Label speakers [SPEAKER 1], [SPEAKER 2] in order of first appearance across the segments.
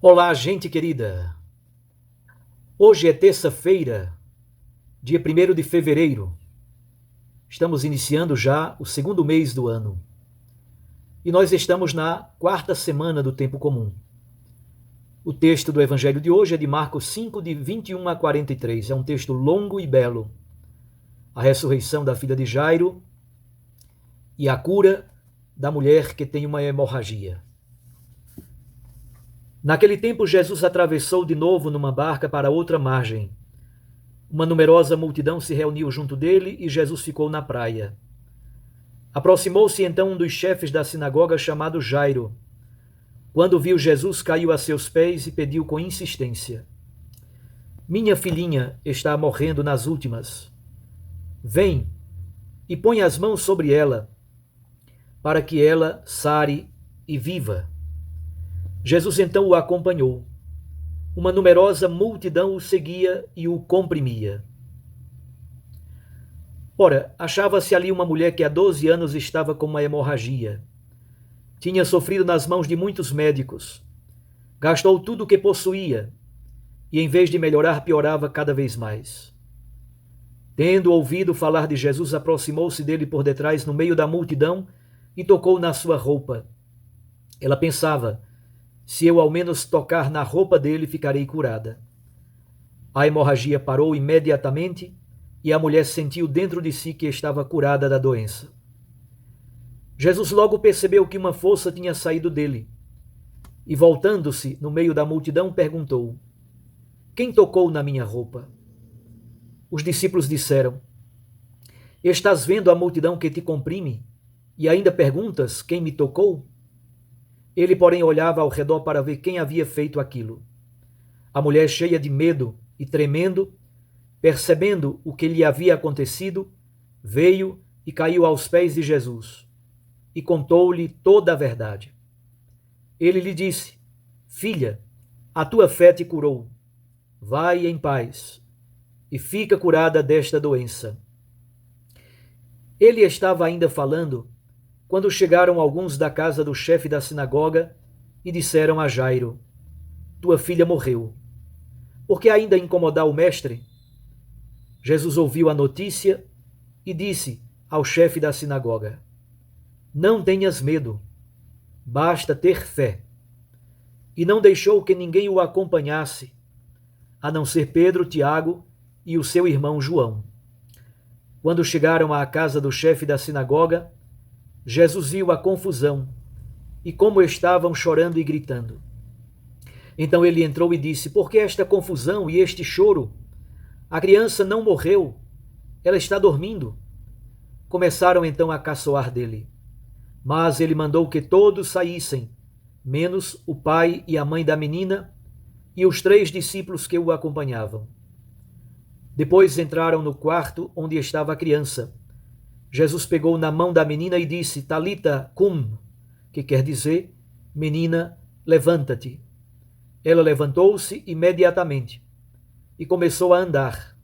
[SPEAKER 1] Olá, gente querida. Hoje é terça-feira, dia 1º de fevereiro. Estamos iniciando já o segundo mês do ano. E nós estamos na quarta semana do tempo comum. O texto do evangelho de hoje é de Marcos 5, de 21 a 43. É um texto longo e belo. A ressurreição da filha de Jairo e a cura da mulher que tem uma hemorragia. Naquele tempo, Jesus atravessou de novo numa barca para outra margem. Uma numerosa multidão se reuniu junto dele e Jesus ficou na praia. Aproximou-se então um dos chefes da sinagoga chamado Jairo. Quando viu Jesus, caiu a seus pés e pediu com insistência: Minha filhinha está morrendo nas últimas. Vem e põe as mãos sobre ela, para que ela sare e viva. Jesus então o acompanhou. Uma numerosa multidão o seguia e o comprimia. Ora, achava-se ali uma mulher que há 12 anos estava com uma hemorragia. Tinha sofrido nas mãos de muitos médicos. Gastou tudo o que possuía e, em vez de melhorar, piorava cada vez mais. Tendo ouvido falar de Jesus, aproximou-se dele por detrás, no meio da multidão, e tocou na sua roupa. Ela pensava: se eu ao menos tocar na roupa dele, ficarei curada. A hemorragia parou imediatamente e a mulher sentiu dentro de si que estava curada da doença. Jesus logo percebeu que uma força tinha saído dele e, voltando-se no meio da multidão, perguntou: Quem tocou na minha roupa? Os discípulos disseram: Estás vendo a multidão que te comprime e ainda perguntas quem me tocou? Ele, porém, olhava ao redor para ver quem havia feito aquilo. A mulher, cheia de medo e tremendo, percebendo o que lhe havia acontecido, veio e caiu aos pés de Jesus e contou-lhe toda a verdade. Ele lhe disse: Filha, a tua fé te curou. Vai em paz e fica curada desta doença. Ele estava ainda falando quando chegaram alguns da casa do chefe da sinagoga e disseram a Jairo: Tua filha morreu. Por que ainda incomodar o mestre? Jesus ouviu a notícia e disse ao chefe da sinagoga: Não tenhas medo, basta ter fé. E não deixou que ninguém o acompanhasse, a não ser Pedro, Tiago e o seu irmão João. Quando chegaram à casa do chefe da sinagoga, Jesus viu a confusão e como estavam chorando e gritando. Então ele entrou e disse: Por que esta confusão e este choro? A criança não morreu, ela está dormindo. Começaram então a caçoar dele. Mas ele mandou que todos saíssem, menos o pai e a mãe da menina e os 3 discípulos que o acompanhavam. Depois entraram no quarto onde estava a criança. Jesus pegou na mão da menina e disse: Talita cum, que quer dizer: Menina, levanta-te. Ela levantou-se imediatamente e começou a andar,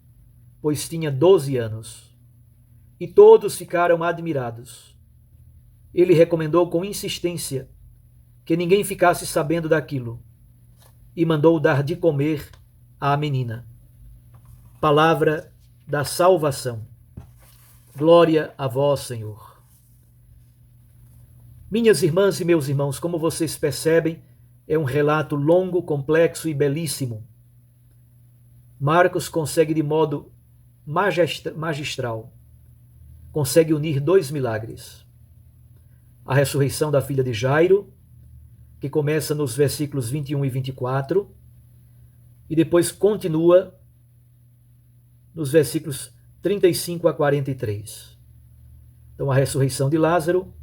[SPEAKER 1] pois tinha 12 anos. E todos ficaram admirados. Ele recomendou com insistência que ninguém ficasse sabendo daquilo e mandou dar de comer à menina. Palavra da salvação. Glória a vós, Senhor. Minhas irmãs e meus irmãos, como vocês percebem, é um relato longo, complexo e belíssimo. Marcos consegue de modo magistral, consegue unir 2 milagres. A ressurreição da filha de Jairo, que começa nos versículos 21 e 24, e depois continua nos versículos 35 a 43. Então, a ressurreição de Lázaro,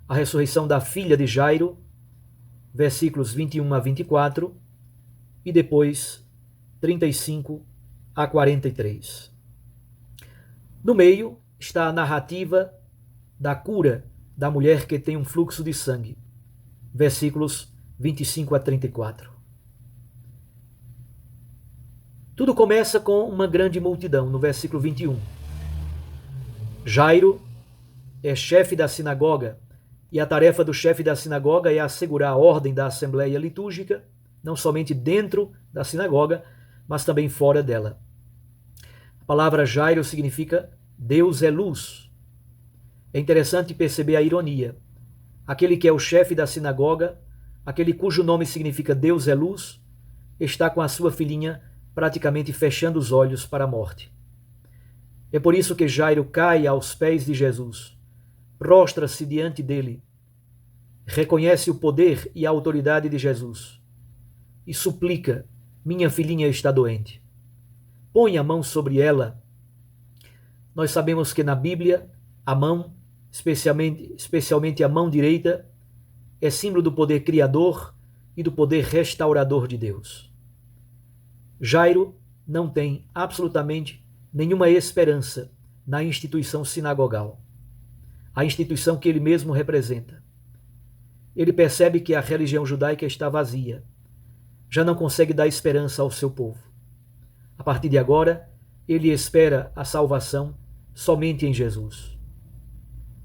[SPEAKER 1] a ressurreição da filha de Jairo, versículos 21 a 24, e depois 35 a 43. No meio está a narrativa da cura da mulher que tem um fluxo de sangue, versículos 25 a 34. Tudo começa com uma grande multidão, no versículo 21. Jairo é chefe da sinagoga E a tarefa do chefe da sinagoga é assegurar a ordem da assembleia litúrgica, não somente dentro da sinagoga, mas também fora dela. A palavra Jairo significa Deus é luz. É interessante perceber a ironia. Aquele que é o chefe da sinagoga, aquele cujo nome significa Deus é luz, está com a sua filhinha praticamente fechando os olhos para a morte. É por isso que Jairo cai aos pés de Jesus, prostra-se diante dele, reconhece o poder e a autoridade de Jesus e suplica: minha filhinha está doente. Põe a mão sobre ela. Nós sabemos que na Bíblia, a mão, especialmente a mão direita, é símbolo do poder criador e do poder restaurador de Deus. Jairo não tem absolutamente nenhuma esperança na instituição sinagogal, a instituição que ele mesmo representa. Ele percebe que a religião judaica está vazia, já não consegue dar esperança ao seu povo. A partir de agora, ele espera a salvação somente em Jesus.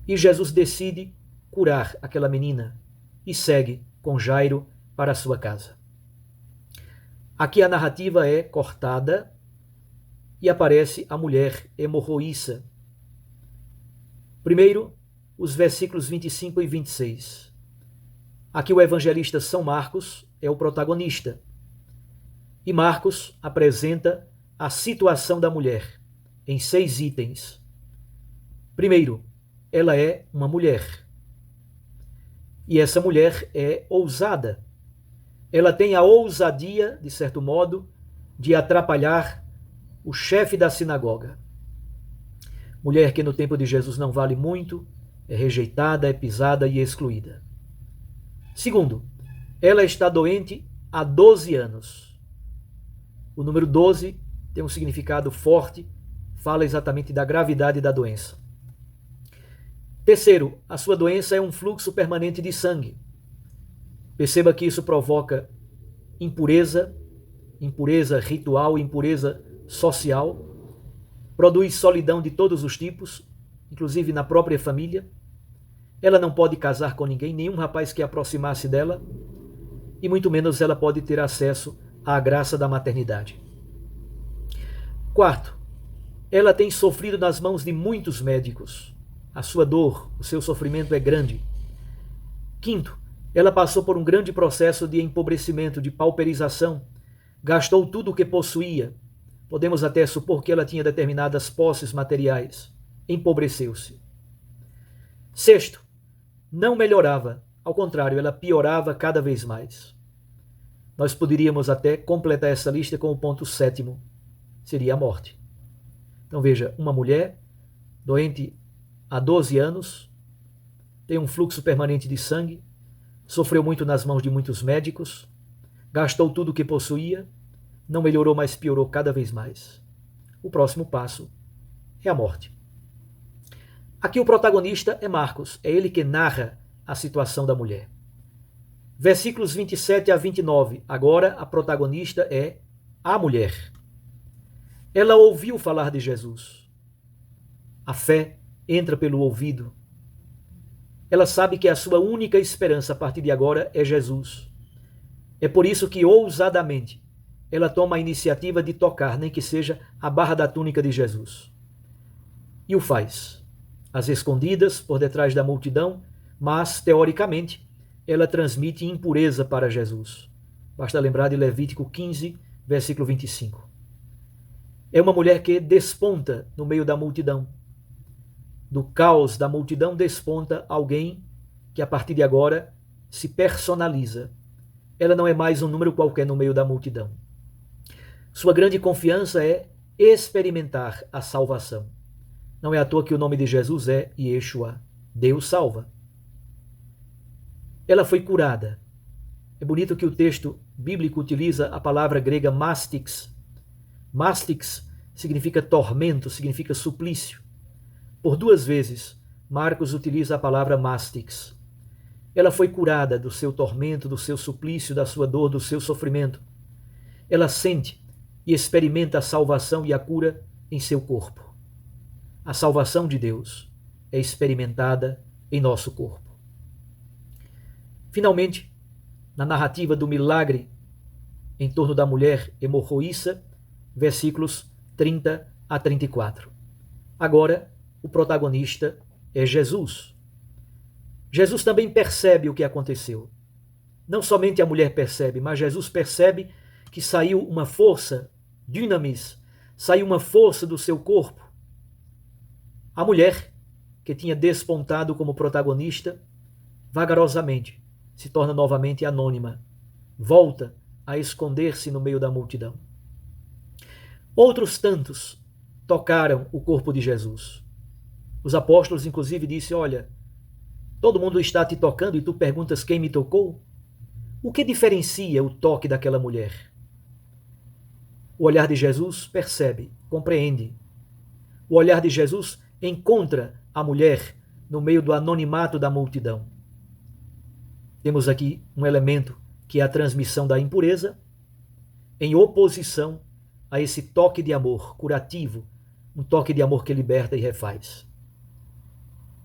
[SPEAKER 1] E Jesus decide curar aquela menina e segue com Jairo para a sua casa. Aqui a narrativa é cortada e aparece a mulher hemorroíça. Primeiro, os versículos 25 e 26. Aqui o evangelista São Marcos é o protagonista. E Marcos apresenta a situação da mulher em 6 itens. Primeiro, ela é uma mulher. E essa mulher é ousada. Ela tem a ousadia, de certo modo, de atrapalhar o chefe da sinagoga. Mulher que no tempo de Jesus não vale muito, é rejeitada, é pisada e excluída. Segundo, ela está doente há 12 anos. O número 12 tem um significado forte, fala exatamente da gravidade da doença. Terceiro, a sua doença é um fluxo permanente de sangue. Perceba que isso provoca impureza, impureza ritual, impureza social, produz solidão de todos os tipos, inclusive na própria família. Ela não pode casar com ninguém, nenhum rapaz que aproximasse dela, e muito menos ela pode ter acesso à graça da maternidade. Quarto, ela tem sofrido nas mãos de muitos médicos. A sua dor, o seu sofrimento é grande. Quinto, ela passou por um grande processo de empobrecimento, de pauperização, gastou tudo o que possuía. Podemos até supor que ela tinha determinadas posses materiais. Empobreceu-se. Sexto, não melhorava, ao contrário, ela piorava cada vez mais. Nós poderíamos até completar essa lista com o ponto 7º, seria a morte. Então veja, uma mulher doente há 12 anos, tem um fluxo permanente de sangue, sofreu muito nas mãos de muitos médicos, gastou tudo o que possuía, não melhorou, mas piorou cada vez mais. O próximo passo é a morte. Aqui o protagonista é Marcos, é ele que narra a situação da mulher. Versículos 27 a 29, agora a protagonista é a mulher. Ela ouviu falar de Jesus. A fé entra pelo ouvido. Ela sabe que a sua única esperança a partir de agora é Jesus. É por isso que ousadamente ela toma a iniciativa de tocar, nem que seja a barra da túnica de Jesus. E o faz, às escondidas, por detrás da multidão, mas, teoricamente, ela transmite impureza para Jesus. Basta lembrar de Levítico 15, versículo 25. É uma mulher que desponta no meio da multidão. Do caos da multidão desponta alguém que, a partir de agora, se personaliza. Ela não é mais um número qualquer no meio da multidão. Sua grande confiança é experimentar a salvação. Não é à toa que o nome de Jesus é Yeshua, Deus salva. Ela foi curada. É bonito que o texto bíblico utiliza a palavra grega mastix. Mastix significa tormento, significa suplício. Por 2 vezes, Marcos utiliza a palavra mastix. Ela foi curada do seu tormento, do seu suplício, da sua dor, do seu sofrimento. Ela sente e experimenta a salvação e a cura em seu corpo. A salvação de Deus é experimentada em nosso corpo. Finalmente, na narrativa do milagre em torno da mulher hemorroíça, versículos 30 a 34. Agora, o protagonista é Jesus. Jesus também percebe o que aconteceu. Não somente a mulher percebe, mas Jesus percebe que saiu uma força, dunamis, saiu uma força do seu corpo. A mulher, que tinha despontado como protagonista, vagarosamente se torna novamente anônima, volta a esconder-se no meio da multidão. Outros tantos tocaram o corpo de Jesus. Os apóstolos, inclusive, disseram: olha, todo mundo está te tocando e tu perguntas quem me tocou? O que diferencia o toque daquela mulher? O olhar de Jesus percebe, compreende. O olhar de Jesus encontra a mulher no meio do anonimato da multidão. Temos aqui um elemento que é a transmissão da impureza, em oposição a esse toque de amor curativo, um toque de amor que liberta e refaz.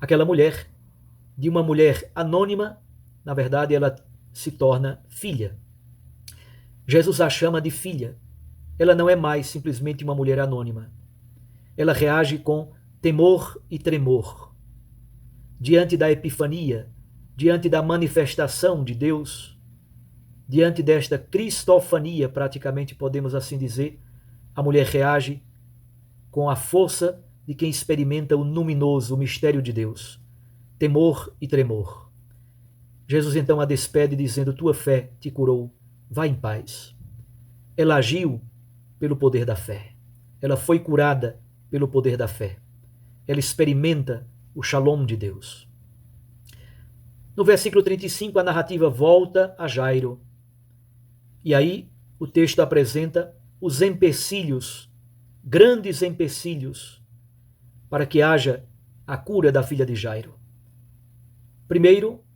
[SPEAKER 1] Aquela mulher, de uma mulher anônima, na verdade ela se torna filha. Jesus a chama de filha. Ela não é mais simplesmente uma mulher anônima. Ela reage com temor e tremor. Diante da epifania, diante da manifestação de Deus, diante desta cristofania, praticamente podemos assim dizer, a mulher reage com a força de quem experimenta o luminoso, o mistério de Deus. Temor e tremor. Jesus então a despede dizendo: tua fé te curou, vá em paz. Ela agiu pelo poder da fé. Ela foi curada pelo poder da fé. Ela experimenta o shalom de Deus. No versículo 35, a narrativa volta a Jairo. E aí o texto apresenta os empecilhos, grandes empecilhos, para que haja a cura da filha de Jairo.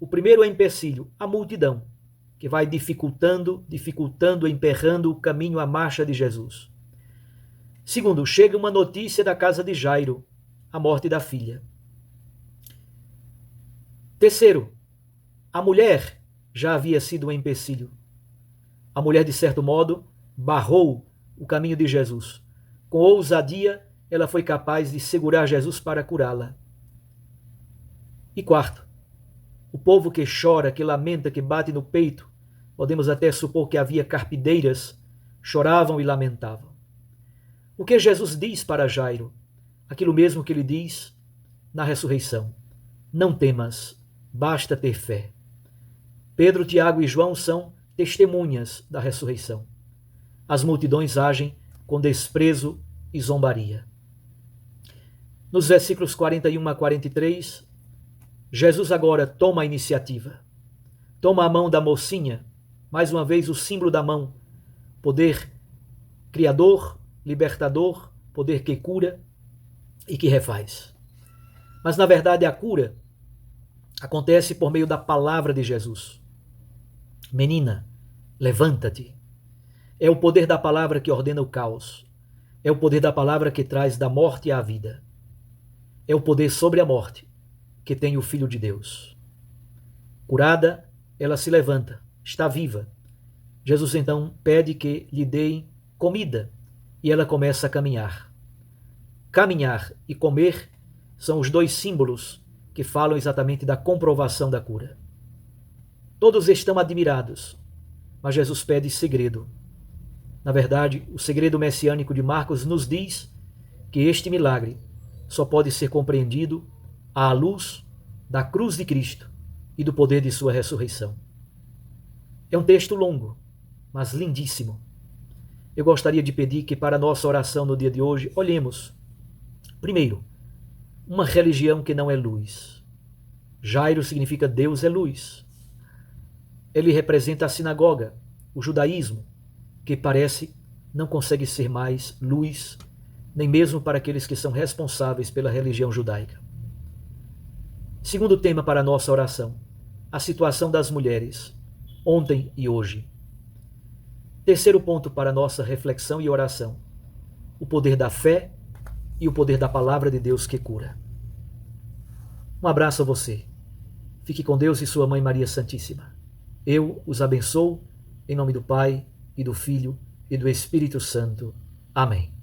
[SPEAKER 1] O primeiro empecilho, a multidão, que vai dificultando, emperrando o caminho, a marcha de Jesus. Segundo, chega uma notícia da casa de Jairo, a morte da filha. Terceiro, a mulher já havia sido um empecilho. A mulher, de certo modo, barrou o caminho de Jesus. Com ousadia, ela foi capaz de segurar Jesus para curá-la. E quarto, o povo que chora, que lamenta, que bate no peito, podemos até supor que havia carpideiras, choravam e lamentavam. O que Jesus diz para Jairo? Aquilo mesmo que ele diz na ressurreição: não temas, basta ter fé. Pedro, Tiago e João são testemunhas da ressurreição. As multidões agem com desprezo e zombaria. Nos versículos 41 a 43, Jesus agora toma a iniciativa. Toma a mão da mocinha, mais uma vez o símbolo da mão, poder criador, libertador, poder que cura e que refaz. Mas na verdade a cura acontece por meio da palavra de Jesus. Menina, levanta-te. É o poder da palavra que ordena o caos. É o poder da palavra que traz da morte à vida. É o poder sobre a morte que tem o Filho de Deus. Curada, ela se levanta, está viva. Jesus então pede que lhe deem comida e ela começa a caminhar. Caminhar e comer são os dois símbolos que falam exatamente da comprovação da cura. Todos estão admirados, mas Jesus pede segredo. Na verdade, o segredo messiânico de Marcos nos diz que este milagre só pode ser compreendido à luz da cruz de Cristo e do poder de sua ressurreição. É um texto longo, mas lindíssimo. Eu gostaria de pedir que para a nossa oração no dia de hoje, olhemos, primeiro, uma religião que não é luz. Jairo significa Deus é luz. Ele representa a sinagoga, o judaísmo, que parece não consegue ser mais luz, nem mesmo para aqueles que são responsáveis pela religião judaica. Segundo tema para a nossa oração, a situação das mulheres, ontem e hoje. Terceiro ponto para a nossa reflexão e oração, o poder da fé e o poder da palavra de Deus que cura. Um abraço a você. Fique com Deus e sua Mãe Maria Santíssima. Eu os abençoo, em nome do Pai, e do Filho, e do Espírito Santo. Amém.